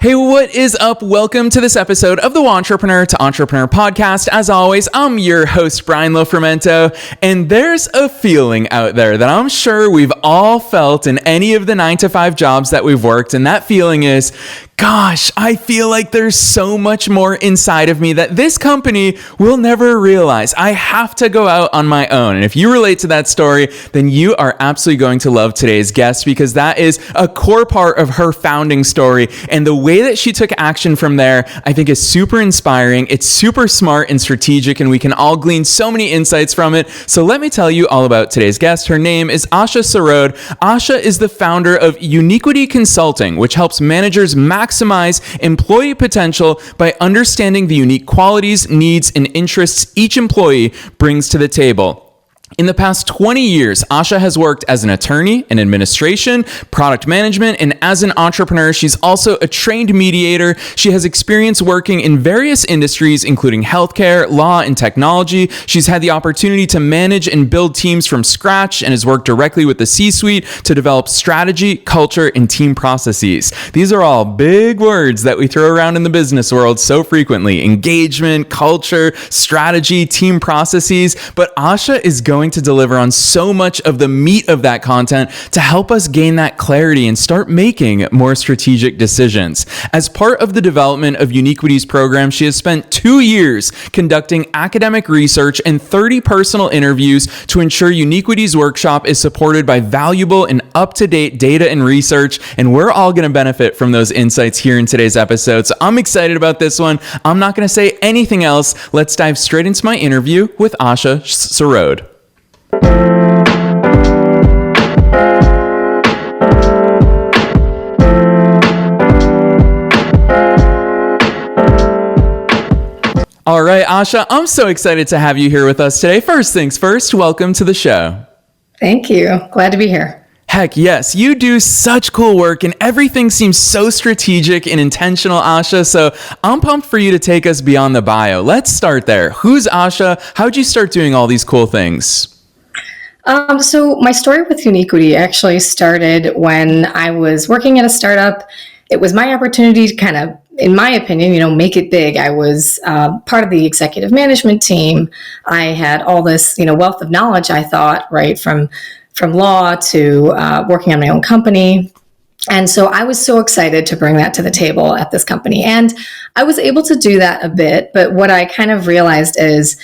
Hey, what is up? Welcome to this episode of the Entrepreneur to Entrepreneur podcast. As always, I'm your host, Brian Lofrumento, and there's a feeling out there that I'm sure we've all felt in any of the 9-to-5 jobs that we've worked, and that feeling is, gosh, I feel like there's so much more inside of me that this company will never realize. I have to go out on my own. And if you relate to that story, then you are absolutely going to love today's guest, because that is a core part of her founding story. And the way that she took action from there, I think is super inspiring. It's super smart and strategic, and we can all glean so many insights from it. So let me tell you all about today's guest. Her name is Asha Sarode. Asha is the founder of Uniquity Consulting, which helps managers maximize employee potential by understanding the unique qualities, needs, and interests each employee brings to the table. In the past 20 years, Asha has worked as an attorney in administration, product management, and as an entrepreneur. She's also a trained mediator. She has experience working in various industries, including healthcare, law, and technology. She's had the opportunity to manage and build teams from scratch and has worked directly with the C-suite to develop strategy, culture, and team processes. These are all big words that we throw around in the business world so frequently: engagement, culture, strategy, team processes. But Asha is going to deliver on so much of the meat of that content to help us gain that clarity and start making more strategic decisions. As part of the development of Uniquity's program, she has spent 2 years conducting academic research and 30 personal interviews to ensure Uniquity's workshop is supported by valuable and up-to-date data and research, and we're all going to benefit from those insights here in today's episode. So I'm excited about this one. I'm not going to say anything else. Let's dive straight into my interview with Asha Sarode. All right, Asha, I'm so excited to have you here with us today. First things first, welcome to the show. Thank you. Glad to be here. Heck yes, you do such cool work and everything seems so strategic and intentional, Asha. So I'm pumped for you to take us beyond the bio. Let's start there. Who's Asha? How'd you start doing all these cool things? So my story with Uniquity actually started when I was working at a startup. It was my opportunity to kind of, in my opinion, make it big. I was part of the executive management team. I had all this, wealth of knowledge, I thought, right, from law to working on my own company. And so I was so excited to bring that to the table at this company. And I was able to do that a bit. But what I kind of realized is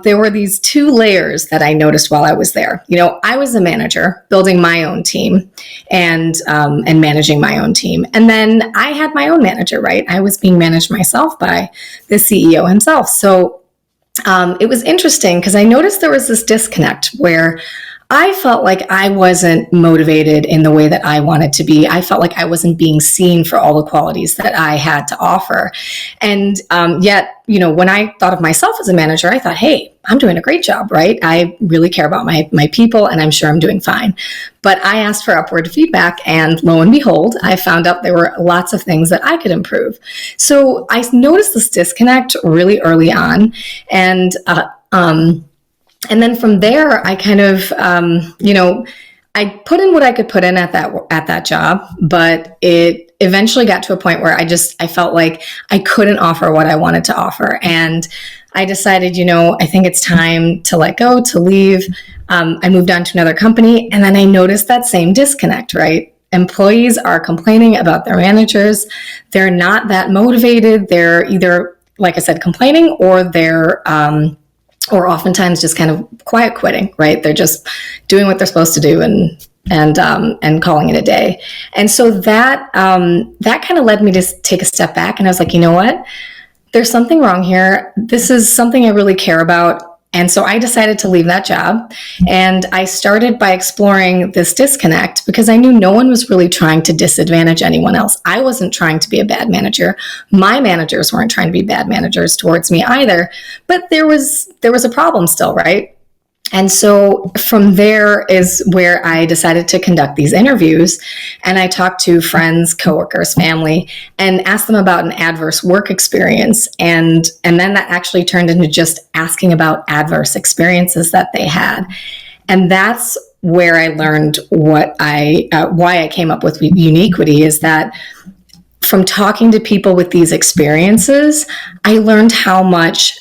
there were these two layers that I noticed while I was there. I was a manager building my own team and managing my own team. And then I had my own manager, right? I was being managed myself by the CEO himself. So it was interesting because I noticed there was this disconnect where I felt like I wasn't motivated in the way that I wanted to be. I felt like I wasn't being seen for all the qualities that I had to offer. And yet, when I thought of myself as a manager, I thought, hey, I'm doing a great job, right? I really care about my people, and I'm sure I'm doing fine. But I asked for upward feedback, and lo and behold, I found out there were lots of things that I could improve. So I noticed this disconnect really early on. And then from there, I kind of, I put in what I could put in at that job, but it eventually got to a point where I felt like I couldn't offer what I wanted to offer. And I decided, I think it's time to let go, to leave. I moved on to another company, and then I noticed that same disconnect, right? Employees are complaining about their managers. They're not that motivated. They're either, like I said, complaining, or they're, or oftentimes just kind of quiet quitting, right? They're just doing what they're supposed to do and calling it a day. And so that kind of led me to take a step back, and I was like, you know what? There's something wrong here. This is something I really care about. And so I decided to leave that job, and I started by exploring this disconnect because I knew no one was really trying to disadvantage anyone else. I wasn't trying to be a bad manager. My managers weren't trying to be bad managers towards me either, but there was a problem still, right? And so from there is where I decided to conduct these interviews, and I talked to friends, coworkers, family, and asked them about an adverse work experience. And then that actually turned into just asking about adverse experiences that they had. And that's where I learned why I came up with Uniquity, is that from talking to people with these experiences, I learned how much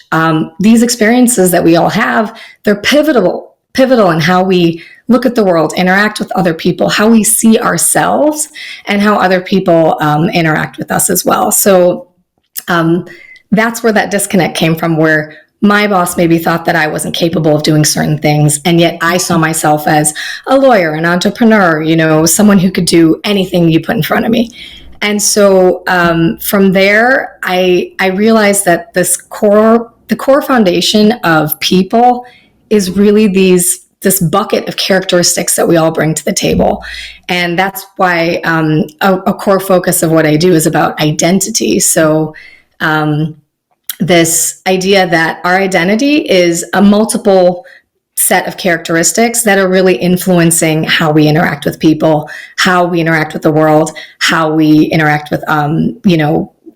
these experiences that we all have, they're pivotal in how we look at the world, interact with other people, how we see ourselves, and how other people interact with us as well. So that's where that disconnect came from, where my boss maybe thought that I wasn't capable of doing certain things, and yet I saw myself as a lawyer, an entrepreneur, someone who could do anything you put in front of me. And so from there, I realized that the core foundation of people is really this bucket of characteristics that we all bring to the table. And that's why a core focus of what I do is about identity. So this idea that our identity is a multiple set of characteristics that are really influencing how we interact with people, how we interact with the world, how we interact with,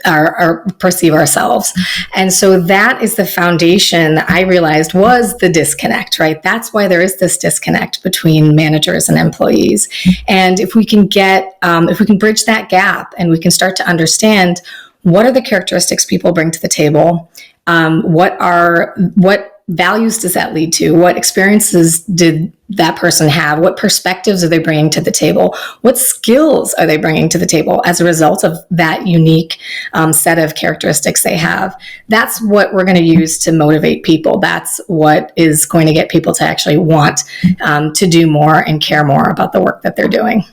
our perceive ourselves. And so that is the foundation that I realized was the disconnect, right? That's why there is this disconnect between managers and employees. And if we can bridge that gap and we can start to understand what are the characteristics people bring to the table, what values does that lead to? What experiences did that person have? What perspectives are they bringing to the table? What skills are they bringing to the table as a result of that unique set of characteristics they have? That's what we're going to use to motivate people. That's what is going to get people to actually want to do more and care more about the work that they're doing.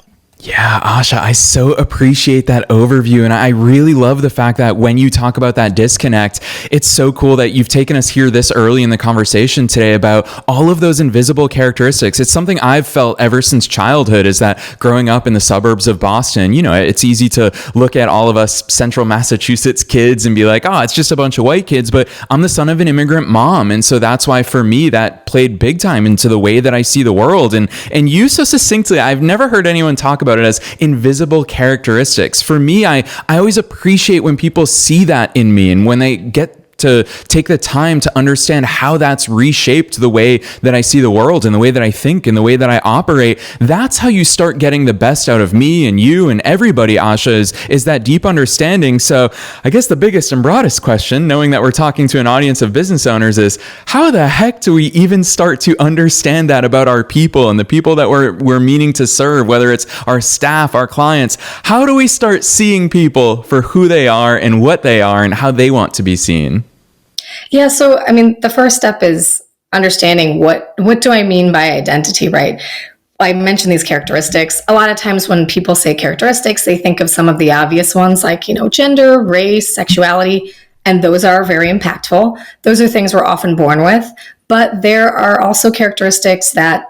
Yeah, Asha, I so appreciate that overview. And I really love the fact that when you talk about that disconnect, it's so cool that you've taken us here this early in the conversation today about all of those invisible characteristics. It's something I've felt ever since childhood, is that growing up in the suburbs of Boston, it's easy to look at all of us central Massachusetts kids and be like, oh, it's just a bunch of white kids, but I'm the son of an immigrant mom. And so that's why for me, that played big time into the way that I see the world. And you so succinctly, I've never heard anyone talk about it as invisible characteristics. For me, I always appreciate when people see that in me, and when they get to take the time to understand how that's reshaped the way that I see the world and the way that I think and the way that I operate. That's how you start getting the best out of me and you and everybody, Asha, is that deep understanding. So I guess the biggest and broadest question, knowing that we're talking to an audience of business owners, is how the heck do we even start to understand that about our people and the people that we're meaning to serve, whether it's our staff, our clients? How do we start seeing people for who they are and what they are and how they want to be seen? Yeah. So, the first step is understanding what do I mean by identity, right? I mentioned these characteristics. A lot of times when people say characteristics, they think of some of the obvious ones like, gender, race, sexuality, and those are very impactful. Those are things we're often born with, but there are also characteristics that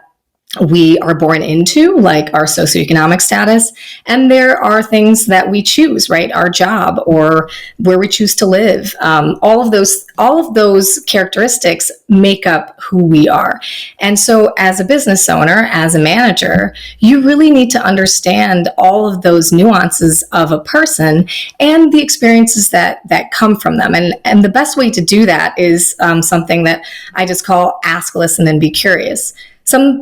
we are born into, like our socioeconomic status. And there are things that we choose, right? Our job or where we choose to live. All of those characteristics make up who we are. And so as a business owner, as a manager, you really need to understand all of those nuances of a person and the experiences that come from them. And the best way to do that is something that I just call ask, listen, and be curious.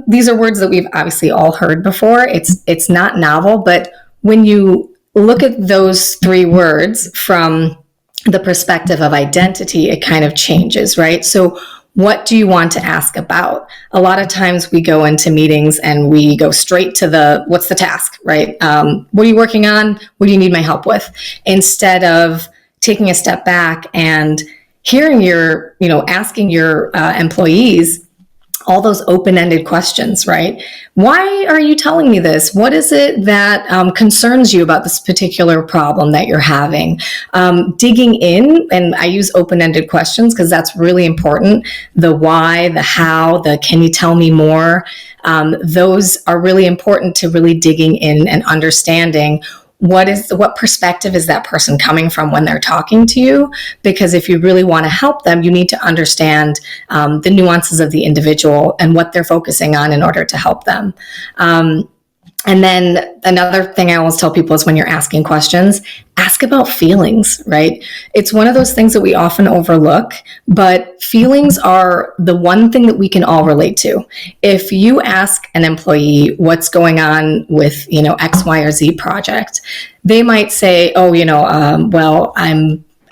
These are words that we've obviously all heard before. It's not novel, but when you look at those three words from the perspective of identity, it kind of changes, right? So what do you want to ask about? A lot of times we go into meetings and we go straight to what's the task, right? What are you working on? What do you need my help with? Instead of taking a step back and asking your employees all those open-ended questions, right? Why are you telling me this? What is it that concerns you about this particular problem that you're having? Digging in, and I use open-ended questions because that's really important. The why, the how, the can you tell me more? Those are really important to really digging in and understanding what perspective is that person coming from when they're talking to you? Because if you really want to help them, you need to understand the nuances of the individual and what they're focusing on in order to help them. And then another thing I always tell people is when you're asking questions, ask about feelings, right? It's one of those things that we often overlook, but feelings are the one thing that we can all relate to. If you ask an employee what's going on with, X, Y, or Z project, they might say, oh, well,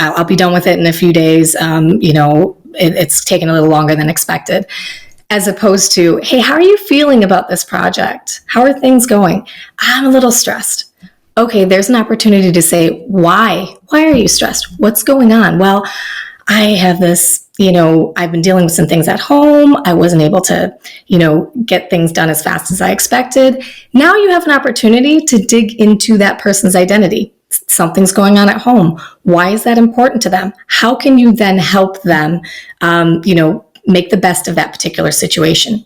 I'll be done with it in a few days. It's taken a little longer than expected. As opposed to, hey, how are you feeling about this project? How are things going? I'm a little stressed. Okay, there's an opportunity to say, why? Why are you stressed? What's going on? Well, I have this, I've been dealing with some things at home. I wasn't able to, get things done as fast as I expected. Now you have an opportunity to dig into that person's identity. Something's going on at home. Why is that important to them? How can you then help them, make the best of that particular situation?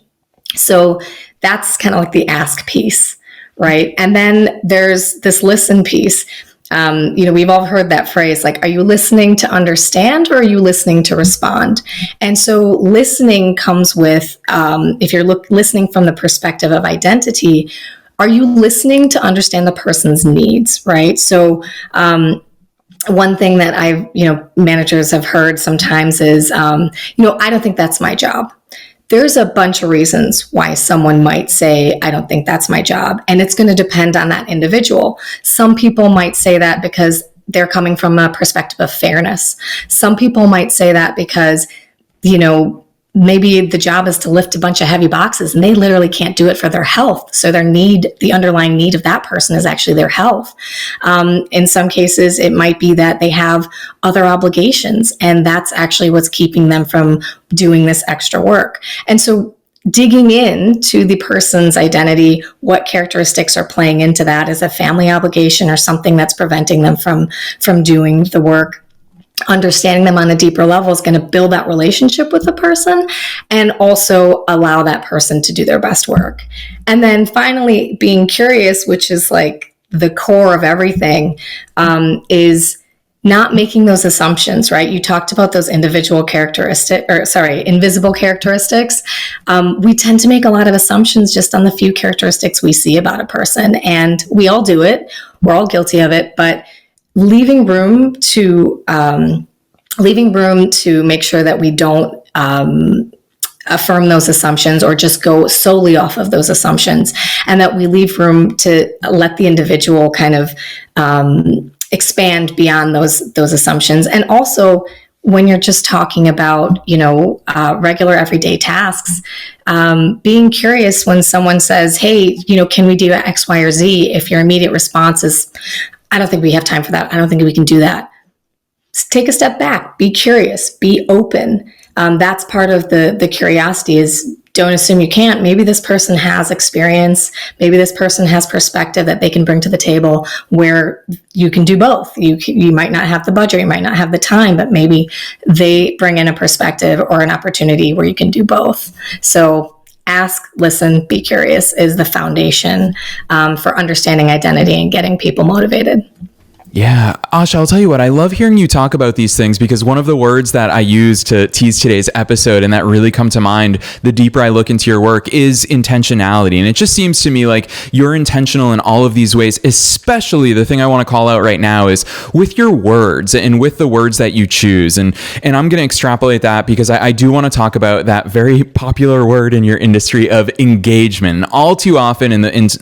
So that's kind of like the ask piece, right? And then there's this listen piece. We've all heard that phrase, like, are you listening to understand or are you listening to respond? And so listening comes with, if you're listening from the perspective of identity, are you listening to understand the person's needs, right? So, one thing that managers have heard sometimes is, I don't think that's my job. There's a bunch of reasons why someone might say, I don't think that's my job. And it's going to depend on that individual. Some people might say that because they're coming from a perspective of fairness. Some people might say that because, maybe the job is to lift a bunch of heavy boxes and they literally can't do it for their health. So the underlying need of that person is actually their health. In some cases, it might be that they have other obligations and that's actually what's keeping them from doing this extra work. And so digging into the person's identity, what characteristics are playing into that, is a family obligation or something that's preventing them from doing the work. Understanding them on a deeper level is going to build that relationship with the person and also allow that person to do their best work. And then finally, being curious, which is like the core of everything, is not making those assumptions, right? You talked about those invisible characteristics. We tend to make a lot of assumptions just on the few characteristics we see about a person, and we all do it. We're all guilty of it, but leaving room to make sure that we don't affirm those assumptions or just go solely off of those assumptions, and that we leave room to let the individual kind of expand beyond those assumptions. And also, when you're just talking about, regular everyday tasks, being curious when someone says, hey, can we do X, Y, or Z? If your immediate response is, I don't think we have time for that. I don't think we can do that. Take a step back, be curious, be open. That's part of the curiosity, is don't assume you can't. Maybe this person has experience. Maybe this person has perspective that they can bring to the table where you can do both. You might not have the budget, you might not have the time, but maybe they bring in a perspective or an opportunity where you can do both. So ask, listen, be curious is the foundation for understanding identity and getting people motivated. Yeah, Asha, I'll tell you what, I love hearing you talk about these things, because one of the words that I use to tease today's episode and that really come to mind the deeper I look into your work is intentionality. And it just seems to me like you're intentional in all of these ways, especially the thing I want to call out right now is with your words and with the words that you choose. And I'm going to extrapolate that because I do want to talk about that very popular word in your industry of engagement. All too often in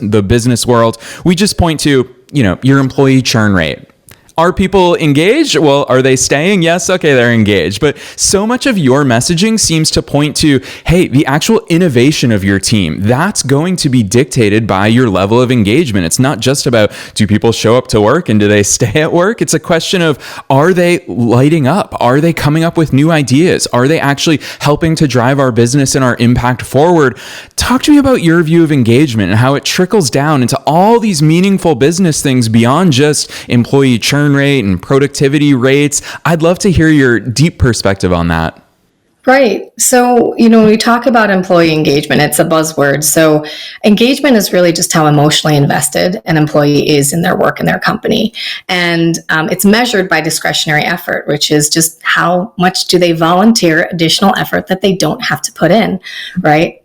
the business world, we just point to your employee churn rate. Are people engaged? Well, are they staying? Yes. Okay, they're engaged. But so much of your messaging seems to point to, hey, the actual innovation of your team, that's going to be dictated by your level of engagement. It's not just about, do people show up to work and do they stay at work? It's a question of, are they lighting up? Are they coming up with new ideas? Are they actually helping to drive our business and our impact forward? Talk to me about your view of engagement and how it trickles down into all these meaningful business things beyond just employee churn rate and productivity rates. I'd love to hear your deep perspective on that. Right. So, when we talk about employee engagement, it's a buzzword. So engagement is really just how emotionally invested an employee is in their work and their company. And it's measured by discretionary effort, which is just how much do they volunteer additional effort that they don't have to put in, right?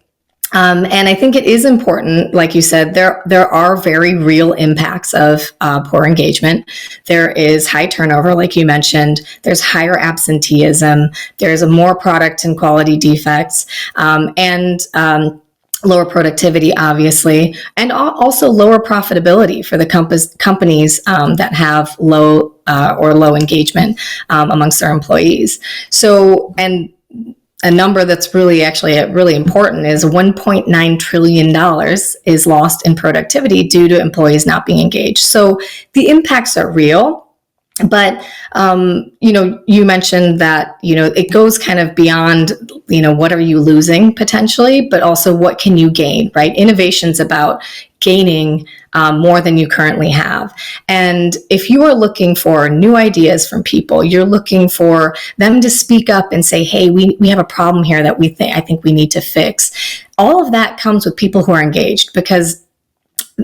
And I think it is important, like you said, there are very real impacts of poor engagement. There is high turnover, like you mentioned. There's higher absenteeism. There's more product and quality defects, and lower productivity, obviously, and also lower profitability for the companies that have low or low engagement amongst their employees. So, and a number that's really important is $1.9 trillion is lost in productivity due to employees not being engaged. So the impacts are real. But, you mentioned that, it goes kind of beyond, what are you losing potentially, but also what can you gain, right? Innovation's about gaining more than you currently have. And if you are looking for new ideas from people, you're looking for them to speak up and say, hey, we have a problem here that I think we need to fix. All of that comes with people who are engaged, because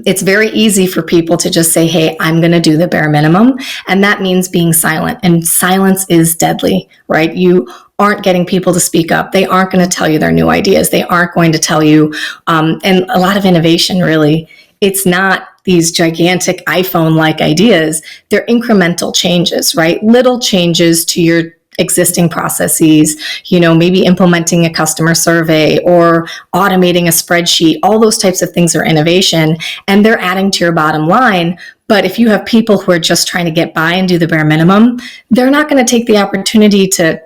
it's very easy for people to just say, hey, I'm going to do the bare minimum. And that means being silent. And silence is deadly, right? You aren't getting people to speak up. They aren't going to tell you their new ideas. They aren't going to tell you. And a lot of innovation, really, it's not these gigantic iPhone-like ideas. They're incremental changes, right? Little changes to your existing processes, maybe implementing a customer survey or automating a spreadsheet. All those types of things are innovation, and they're adding to your bottom line. But if you have people who are just trying to get by and do the bare minimum, they're not going to take the opportunity to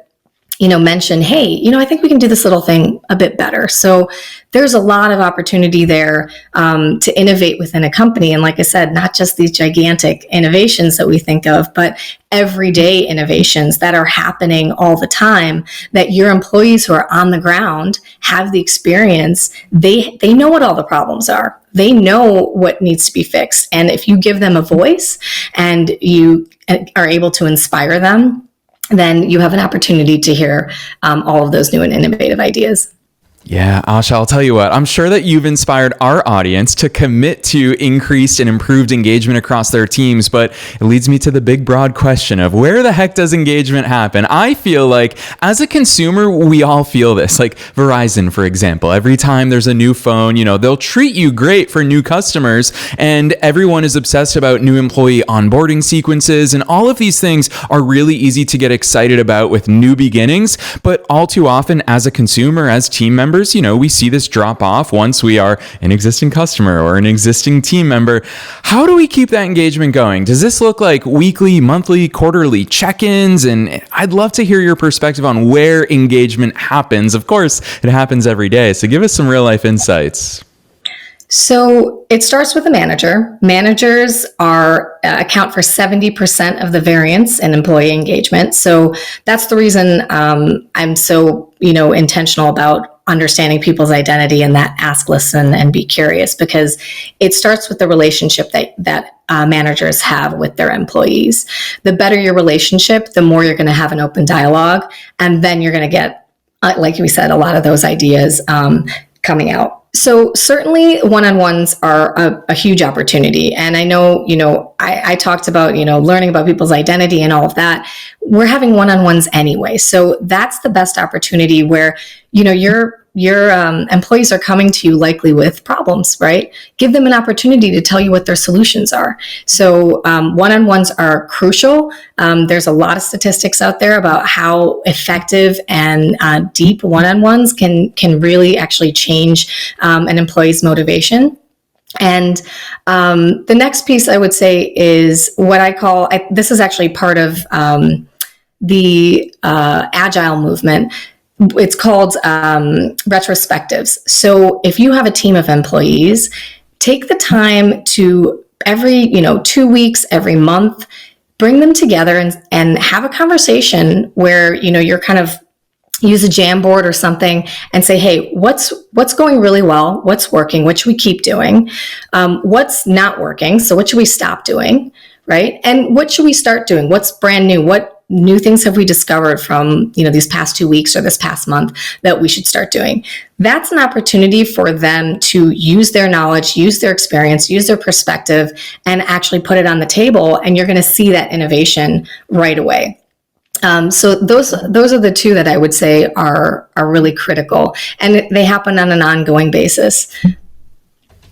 mention, hey, I think we can do this little thing a bit better. So there's a lot of opportunity there to innovate within a company. And like I said, not just these gigantic innovations that we think of, but everyday innovations that are happening all the time, that your employees who are on the ground have the experience. They know what all the problems are. They know what needs to be fixed. And if you give them a voice and you are able to inspire them, then you have an opportunity to hear all of those new and innovative ideas. Yeah, Asha, I'll tell you what, I'm sure that you've inspired our audience to commit to increased and improved engagement across their teams, but it leads me to the big broad question of where the heck does engagement happen? I feel like as a consumer, we all feel this. Like Verizon, for example, every time there's a new phone, they'll treat you great for new customers, and everyone is obsessed about new employee onboarding sequences, and all of these things are really easy to get excited about with new beginnings, but all too often as a consumer, as team members, we see this drop off once we are an existing customer or an existing team member. How do we keep that engagement going? Does this look like weekly, monthly, quarterly check-ins? And I'd love to hear your perspective on where engagement happens. Of course, it happens every day. So give us some real life insights. So it starts with a manager. Managers account for 70% of the variance in employee engagement. So that's the reason I'm so intentional about understanding people's identity and that ask, listen, and be curious, because it starts with the relationship that managers have with their employees. The better your relationship, the more you're going to have an open dialogue, and then you're going to get, like we said, a lot of those ideas coming out. So certainly one-on-ones are a huge opportunity. And I know, I talked about, learning about people's identity and all of that. We're having one-on-ones anyway. So that's the best opportunity where, your employees are coming to you likely with problems, right? Give them an opportunity to tell you what their solutions are. So one-on-ones are crucial. There's a lot of statistics out there about how effective and deep one-on-ones can really actually change an employee's motivation. And the next piece I would say is what I call, this is actually part of the agile movement. It's called retrospectives. So if you have a team of employees, take the time to every 2 weeks, every month, bring them together and have a conversation where you're kind of use a Jamboard or something and say, hey, what's going really well? What's working? What should we keep doing? What's not working? So what should we stop doing? Right? And what should we start doing? What's brand new? What new things have we discovered from, these past 2 weeks or this past month that we should start doing? That's an opportunity for them to use their knowledge, use their experience, use their perspective, and actually put it on the table. And you're going to see that innovation right away. So those are the two that I would say are really critical, and they happen on an ongoing basis.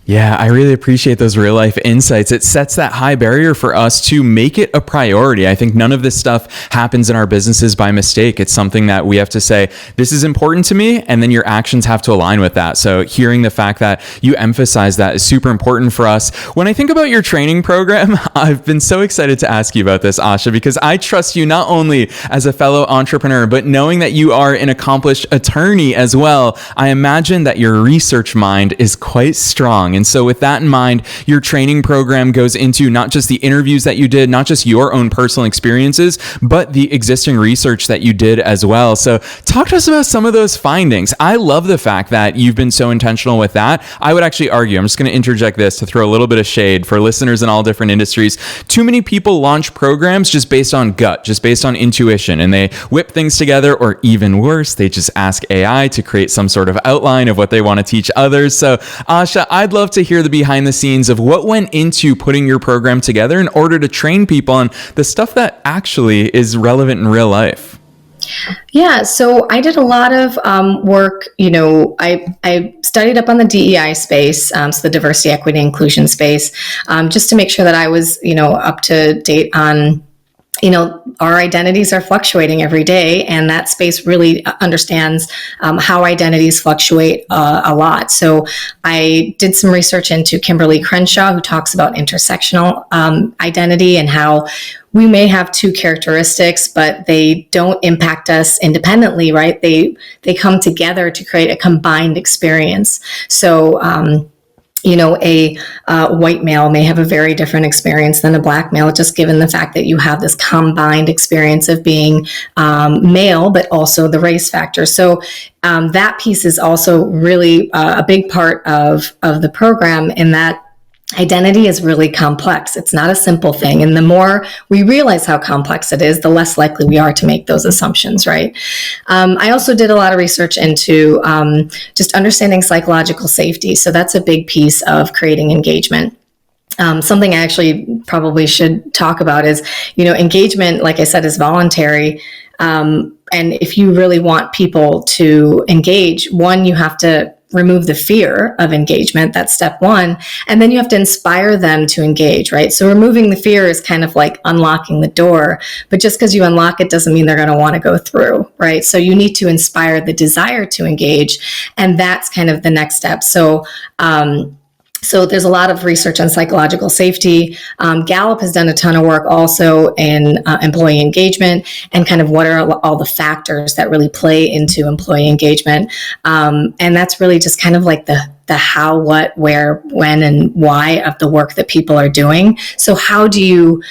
Yeah, I really appreciate those real life insights. It sets that high barrier for us to make it a priority. I think none of this stuff happens in our businesses by mistake. It's something that we have to say, this is important to me, and then your actions have to align with that. So hearing the fact that you emphasize that is super important for us. When I think about your training program, I've been so excited to ask you about this, Asha, because I trust you not only as a fellow entrepreneur, but knowing that you are an accomplished attorney as well. I imagine that your research mind is quite strong. And so with that in mind, your training program goes into not just the interviews that you did, not just your own personal experiences, but the existing research that you did as well. So talk to us about some of those findings. I love the fact that you've been so intentional with that. I would actually argue, I'm just going to interject this to throw a little bit of shade for listeners in all different industries. Too many people launch programs just based on gut, just based on intuition, and they whip things together, or even worse, they just ask AI to create some sort of outline of what they want to teach others. So Asha, I'd love to hear the behind the scenes of what went into putting your program together in order to train people on the stuff that actually is relevant in real life. Yeah, so I did a lot of work. I studied up on the DEI space, so the diversity, equity, inclusion space, just to make sure that I was, up to date on, our identities are fluctuating every day, and that space really understands how identities fluctuate a lot. So I did some research into Kimberly Crenshaw, who talks about intersectional identity and how we may have two characteristics, but they don't impact us independently, right? They come together to create a combined experience. So, a white male may have a very different experience than a black male, just given the fact that you have this combined experience of being male, but also the race factor. So that piece is also really a big part of the program, in that identity is really complex. It's not a simple thing. And the more we realize how complex it is, the less likely we are to make those assumptions, right? I also did a lot of research into just understanding psychological safety. So that's a big piece of creating engagement. Something I actually probably should talk about is, engagement, like I said, is voluntary. And if you really want people to engage, one, you have to remove the fear of engagement. That's step one. And then you have to inspire them to engage, right? So removing the fear is kind of like unlocking the door, but just because you unlock it doesn't mean they're going to want to go through, right? So you need to inspire the desire to engage. And that's kind of the next step. So there's a lot of research on psychological safety. Gallup has done a ton of work also in employee engagement, and kind of what are all the factors that really play into employee engagement. And that's really just kind of like the how, what, where, when, and why of the work that people are doing. So how do you,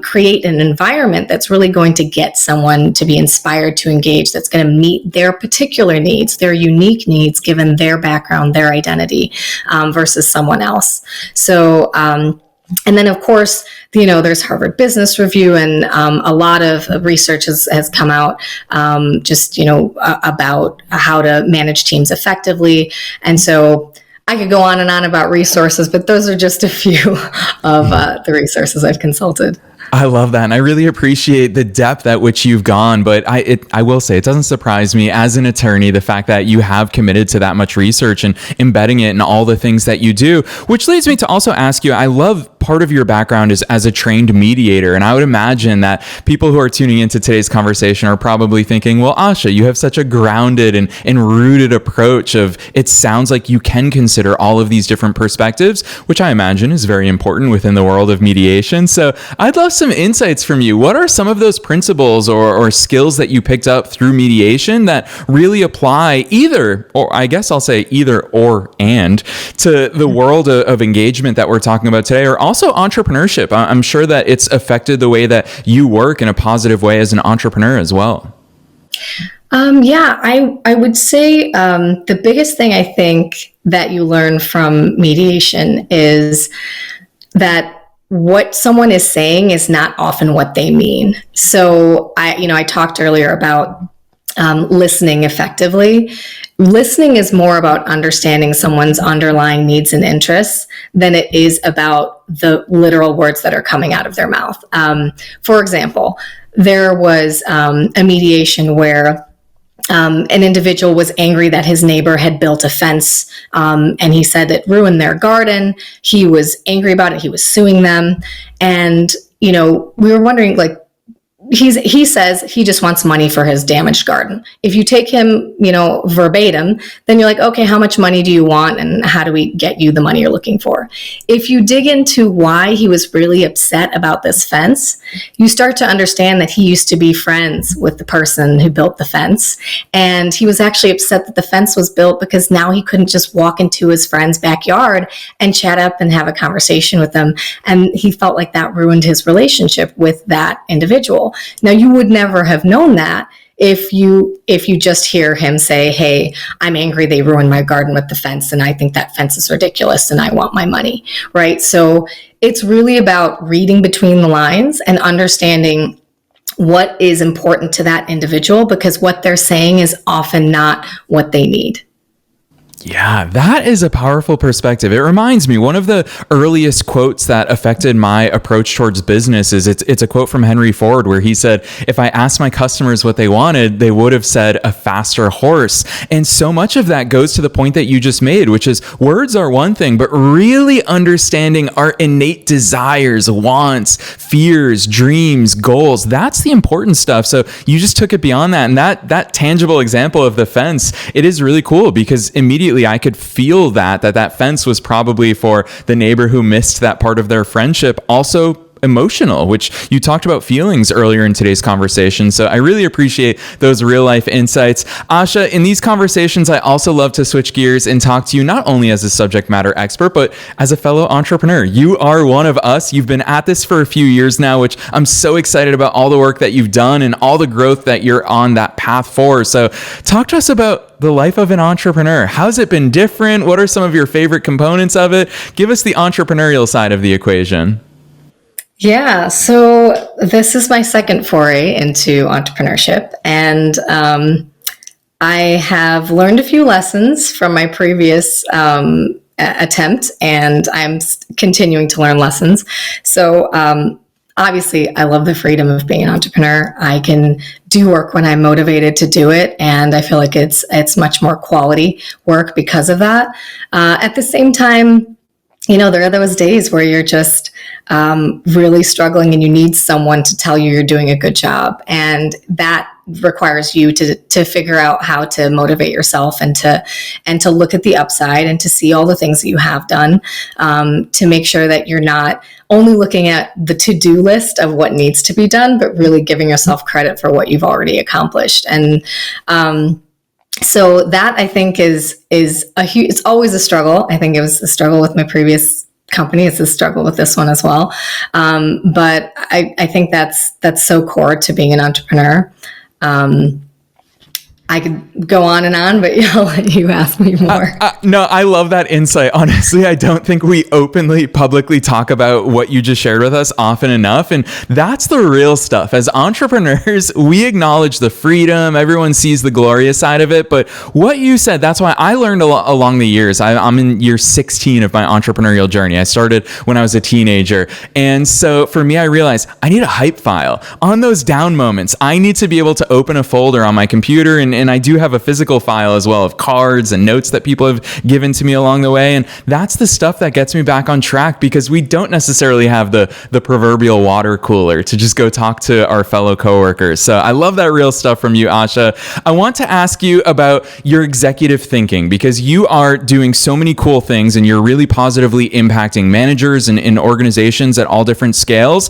create an environment that's really going to get someone to be inspired to engage, that's going to meet their particular needs, their unique needs, given their background, their identity, versus someone else. So, and then, of course, there's Harvard Business Review, and a lot of research has come out about how to manage teams effectively. And so I could go on and on about resources, but those are just a few of the resources I've consulted. I love that. And I really appreciate the depth at which you've gone. But I will say, it doesn't surprise me as an attorney, the fact that you have committed to that much research and embedding it in all the things that you do, which leads me to also ask you, I love part of your background is as a trained mediator. And I would imagine that people who are tuning into today's conversation are probably thinking, well, Asha, you have such a grounded and rooted approach of, it sounds like you can consider all of these different perspectives, which I imagine is very important within the world of mediation. So I'd love some insights from you. What are some of those principles or skills that you picked up through mediation that really apply either, or I guess I'll say either or and, to the world of engagement that we're talking about today, or also entrepreneurship? I'm sure that it's affected the way that you work in a positive way as an entrepreneur as well. I would say the biggest thing I think that you learn from mediation is that what someone is saying is not often what they mean. So I talked earlier about listening effectively. Listening is more about understanding someone's underlying needs and interests than it is about the literal words that are coming out of their mouth. For example, there was a mediation where an individual was angry that his neighbor had built a fence, and he said it ruined their garden. He was angry about it. He was suing them. And, we were wondering, like, he says he just wants money for his damaged garden. If you take him, verbatim, then you're like, okay, how much money do you want? And how do we get you the money you're looking for? If you dig into why he was really upset about this fence, you start to understand that he used to be friends with the person who built the fence. And he was actually upset that the fence was built because now he couldn't just walk into his friend's backyard and chat up and have a conversation with them. And he felt like that ruined his relationship with that individual. Now, you would never have known that if you just hear him say, hey, I'm angry they ruined my garden with the fence, and I think that fence is ridiculous and I want my money, right? So it's really about reading between the lines and understanding what is important to that individual, because what they're saying is often not what they need. Yeah, that is a powerful perspective. It reminds me, one of the earliest quotes that affected my approach towards business is it's a quote from Henry Ford, where he said, if I asked my customers what they wanted, they would have said a faster horse. And so much of that goes to the point that you just made, which is words are one thing, but really understanding our innate desires, wants, fears, dreams, goals. That's the important stuff. So you just took it beyond that. And that tangible example of the fence, it is really cool, because immediately I could feel that fence was probably for the neighbor who missed that part of their friendship. Also emotional, which you talked about feelings earlier in today's conversation. So I really appreciate those real life insights. Asha, in these conversations, I also love to switch gears and talk to you not only as a subject matter expert, but as a fellow entrepreneur. You are one of us. You've been at this for a few years now, which I'm so excited about all the work that you've done and all the growth that you're on that path for. So talk to us about the life of an entrepreneur. How's it been different? What are some of your favorite components of it? Give us the entrepreneurial side of the equation. Yeah, so this is my second foray into entrepreneurship, and I have learned a few lessons from my previous attempt, and I'm continuing to learn lessons. So obviously, I love the freedom of being an entrepreneur. I can do work when I'm motivated to do it, and I feel like it's much more quality work because of that. At the same time, there are those days where you're just really struggling and you need someone to tell you you're doing a good job. And that requires you to figure out how to motivate yourself and to look at the upside and to see all the things that you have done, to make sure that you're not only looking at the to-do list of what needs to be done, but really giving yourself credit for what you've already accomplished. And so that, I think, is it's always a struggle. I think it was a struggle with my previous company. It's a struggle with this one as well. But I think that's so core to being an entrepreneur. I could go on and on, but I'll let you ask me more. No, I love that insight. Honestly, I don't think we openly, publicly talk about what you just shared with us often enough. And that's the real stuff. As entrepreneurs, we acknowledge the freedom. Everyone sees the glorious side of it. But what you said, that's why I learned along the years. I'm in year 16 of my entrepreneurial journey. I started when I was a teenager. And so for me, I realized I need a hype file. On those down moments, I need to be able to open a folder on my computer, and I do have a physical file as well of cards and notes that people have given to me along the way. And that's the stuff that gets me back on track, because we don't necessarily have the proverbial water cooler to just go talk to our fellow coworkers. So I love that real stuff from you, Asha. I want to ask you about your executive thinking, because you are doing so many cool things and you're really positively impacting managers and organizations at all different scales.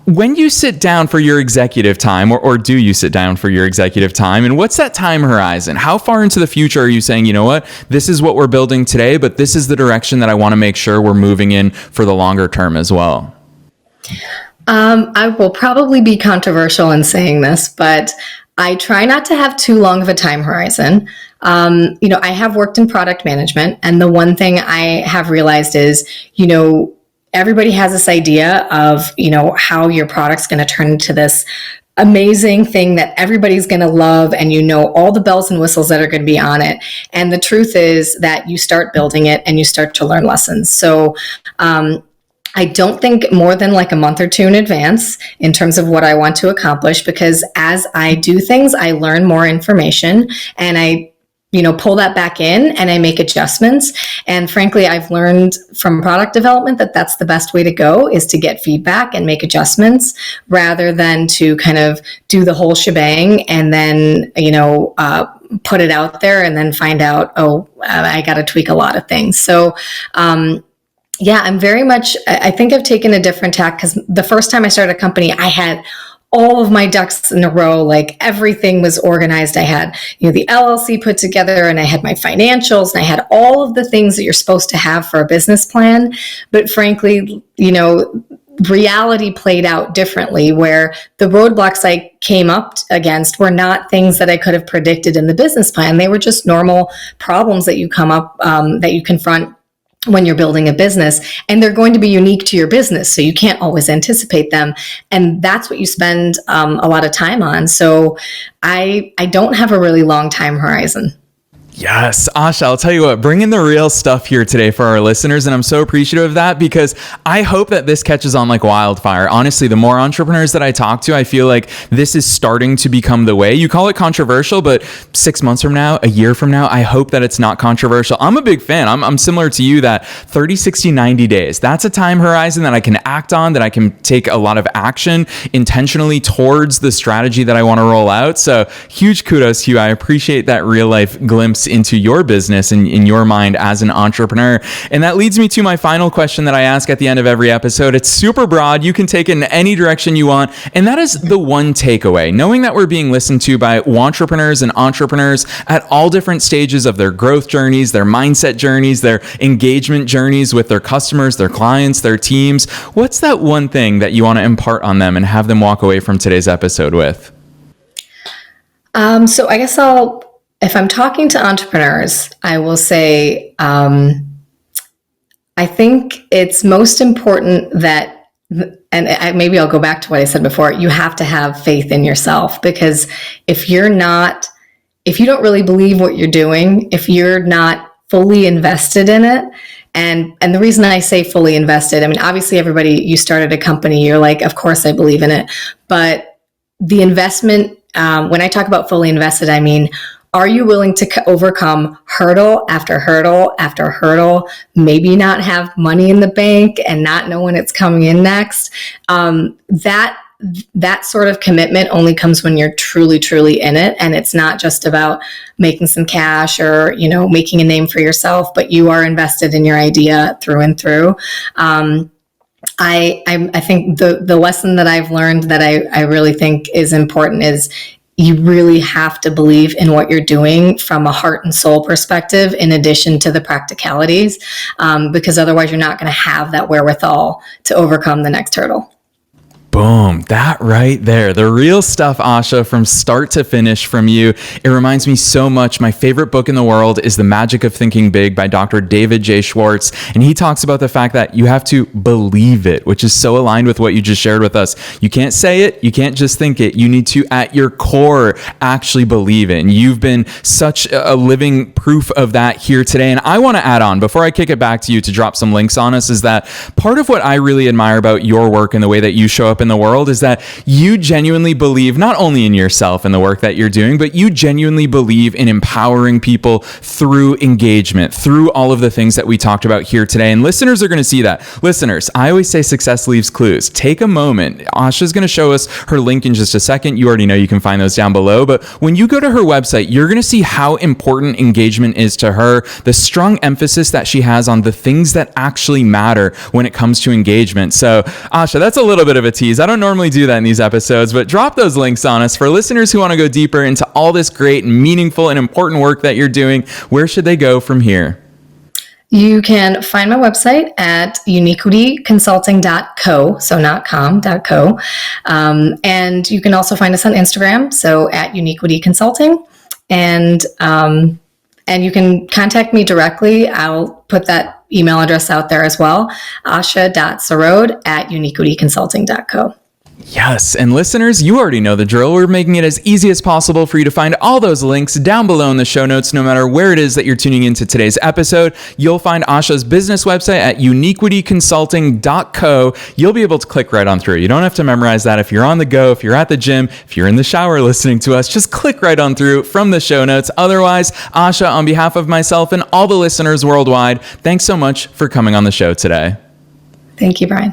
When you sit down for your executive time, or do you sit down for your executive time, and what's that time horizon? How far into the future are you saying, you know what, this is what we're building today, but this is the direction that I want to make sure we're moving in for the longer term as well? I will probably be controversial in saying this, but I try not to have too long of a time horizon. I have worked in product management, and the one thing I have realized is, everybody has this idea of, how your product's going to turn into this amazing thing that everybody's going to love, and you know all the bells and whistles that are going to be on it. And the truth is that you start building it and you start to learn lessons. So I don't think more than like a month or two in advance in terms of what I want to accomplish, because as I do things, I learn more information and I pull that back in and I make adjustments. And frankly, I've learned from product development that that's the best way to go, is to get feedback and make adjustments rather than to kind of do the whole shebang and then, put it out there and then find out, I got to tweak a lot of things. So, I'm very much, I think I've taken a different tack, because the first time I started a company, I had all of my ducks in a row, like everything was organized. I had, the LLC put together, and I had my financials, and I had all of the things that you're supposed to have for a business plan. But frankly, reality played out differently, where the roadblocks I came up against were not things that I could have predicted in the business plan. They were just normal problems that you come up, that you confront when you're building a business, and they're going to be unique to your business. So you can't always anticipate them. And that's what you spend a lot of time on. So I don't have a really long time horizon. Yes, Asha, I'll tell you what, bring in the real stuff here today for our listeners. And I'm so appreciative of that, because I hope that this catches on like wildfire. Honestly, the more entrepreneurs that I talk to, I feel like this is starting to become the way. You call it controversial, but 6 months from now, a year from now, I hope that it's not controversial. I'm a big fan. I'm similar to you, that 30, 60, 90 days, that's a time horizon that I can act on, that I can take a lot of action intentionally towards the strategy that I want to roll out. So huge kudos to you. I appreciate that real life glimpse into your business and in your mind as an entrepreneur. And that leads me to my final question that I ask at the end of every episode. It's super broad. You can take it in any direction you want. And that is the one takeaway. Knowing that we're being listened to by entrepreneurs and entrepreneurs at all different stages of their growth journeys, their mindset journeys, their engagement journeys with their customers, their clients, their teams. What's that one thing that you want to impart on them and have them walk away from today's episode with? So I guess if I'm talking to entrepreneurs, I will say, I think it's most important that, maybe I'll go back to what I said before, you have to have faith in yourself, because if you don't really believe what you're doing, if you're not fully invested in it, and the reason I say fully invested, I mean, obviously you started a company, you're like, of course I believe in it, but the investment, when I talk about fully invested, I mean, are you willing to overcome hurdle after hurdle after hurdle, maybe not have money in the bank and not know when it's coming in next? That sort of commitment only comes when you're truly, truly in it. And it's not just about making some cash or, making a name for yourself, but you are invested in your idea through and through. I think the lesson that I've learned that I really think is important is you really have to believe in what you're doing from a heart and soul perspective, in addition to the practicalities, because otherwise you're not going to have that wherewithal to overcome the next hurdle. Boom. That right there. The real stuff, Asha, from start to finish from you. It reminds me so much. My favorite book in the world is The Magic of Thinking Big by Dr. David J. Schwartz. And he talks about the fact that you have to believe it, which is so aligned with what you just shared with us. You can't say it. You can't just think it. You need to, at your core, actually believe it. And you've been such a living proof of that here today. And I want to add on, before I kick it back to you to drop some links on us, is that part of what I really admire about your work and the way that you show up in the world is that you genuinely believe not only in yourself and the work that you're doing, but you genuinely believe in empowering people through engagement, through all of the things that we talked about here today. And listeners are going to see that. Listeners, I always say success leaves clues. Take a moment. Asha's going to show us her link in just a second. You already know you can find those down below. But when you go to her website, you're going to see how important engagement is to her, the strong emphasis that she has on the things that actually matter when it comes to engagement. So, Asha, that's a little bit of a tease. I don't normally do that in these episodes, but drop those links on us for listeners who want to go deeper into all this great and meaningful and important work that you're doing. Where should they go from here? You can find my website at uniquityconsulting.co, so not com, .co. And you can also find us on Instagram, so at Uniquity Consulting. And you can contact me directly. I'll put that email address out there as well, asha.sarode at uniquityconsulting.co. Yes, and listeners, you already know the drill. We're making it as easy as possible for you to find all those links down below in the show notes, no matter where it is that you're tuning into today's episode. You'll find Asha's business website at uniquityconsulting.co. You'll be able to click right on through. You don't have to memorize that. If you're on the go, if you're at the gym, if you're in the shower listening to us, just click right on through from the show notes. Otherwise, Asha, on behalf of myself and all the listeners worldwide, thanks so much for coming on the show today. Thank you, Brian.